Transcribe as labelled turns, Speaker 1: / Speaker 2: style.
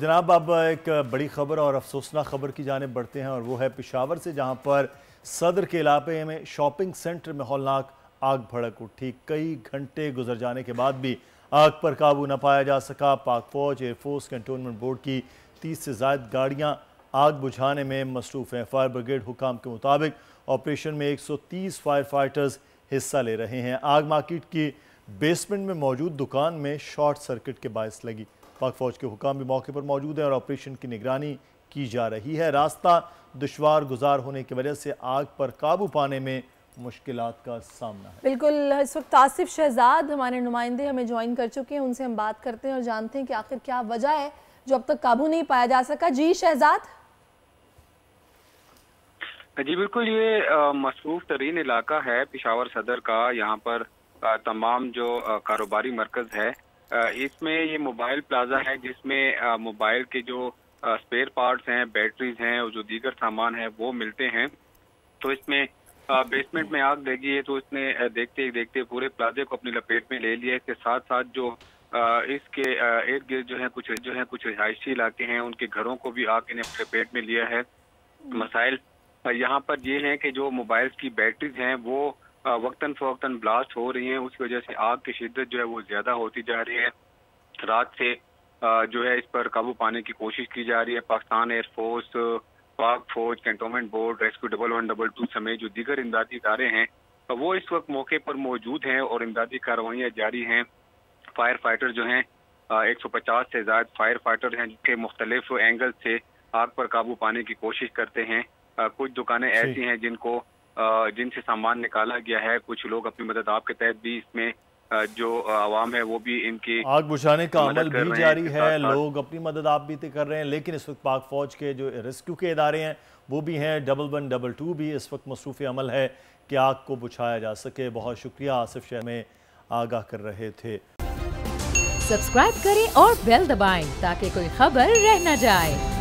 Speaker 1: जनाब, अब एक बड़ी खबर और अफसोसनाक खबर की जानिब बढ़ते हैं और वो है पेशावर से, जहां पर सदर के इलाके में शॉपिंग सेंटर में हौलनाक आग भड़क उठी। कई घंटे गुजर जाने के बाद भी आग पर काबू न पाया जा सका। पाक फौज, एयरफोर्स, कैंटोनमेंट बोर्ड की 30 से ज़ायद गाड़ियाँ आग बुझाने में मसरूफ़ हैं। फायर ब्रिगेड हुकाम के मुताबिक ऑपरेशन में 130 फायर फाइटर्स हिस्सा ले रहे हैं। आग मार्केट की बेसमेंट में मौजूद दुकान में शॉर्ट सर्किट के बायस लगी। पाक फौज के हुकाम भी मौके पर मौजूद हैं और ऑपरेशन की निगरानी की जा रही है। रास्ता दुश्वार गुजार होने की वजह से आग पर काबू पाने में मुश्किलात का सामना है।
Speaker 2: बिल्कुल, इस वक्त आसिफ शहजाद हमारे नुमाइंदे हमें ज्वाइन कर चुके हैं, उनसे हम बात करते हैं और जानते हैं कि आखिर क्या वजह है जो अब तक काबू नहीं पाया जा सका। जी शहजाद।
Speaker 3: जी बिल्कुल, ये मसरूफ तरीन इलाका है पेशावर सदर का। यहाँ पर तमाम जो कारोबारी मरकज है, इसमें ये मोबाइल प्लाजा है जिसमें मोबाइल के जो स्पेयर पार्ट्स हैं, बैटरीज हैं और जो दीगर सामान है वो मिलते हैं। तो इसमें बेसमेंट में आग लगी है, तो इसने देखते ही देखते पूरे प्लाजे को अपनी लपेट में ले लिया। इसके साथ साथ जो इसके इर्द गिर्द जो है कुछ रिहायशी इलाके हैं, उनके घरों को भी आग ने अपने लपेट में लिया है। मसाइल यहाँ पर ये हैं कि जो मोबाइल की बैटरीज हैं वो वक्तन फवक्तन ब्लास्ट हो रही हैं। उसकी वजह से आग की शिद्दत जो है वो ज्यादा होती जा रही है। रात से जो है इस पर काबू पाने की कोशिश की जा रही है। पाकिस्तान एयरफोर्स, पाक फौज, कैंटोनमेंट बोर्ड, रेस्क्यू 1112 समेत जो दीगर इमदादी इदारे हैं वो इस वक्त मौके पर मौजूद हैं और इमदादी कार्रवाइयाँ जारी हैं। फायर फाइटर जो हैं 150 से ज्यादा फायर फाइटर हैं जिनके मुख्तलिफ एंगल से आग पर काबू पाने की कोशिश करते हैं। कुछ दुकानें ऐसी हैं जिनसे सामान निकाला गया है। कुछ लोग अपनी मदद आप के तहत भी इसमें जो आवाम है वो भी इनकी
Speaker 1: आग बुझाने का अमल भी जारी है। लोग अपनी मदद आप भी कर रहे हैं, लेकिन इस वक्त पाक फौज के जो रेस्क्यू के इदारे हैं वो भी हैं, 1112 भी इस वक्त मसरूफ़ अमल है कि आग को बुझाया जा सके। बहुत शुक्रिया, आसिफ शहर में आगाह कर रहे थे।
Speaker 4: सब्सक्राइब करें और बेल दबाएं ताकि कोई खबर रह न जाए।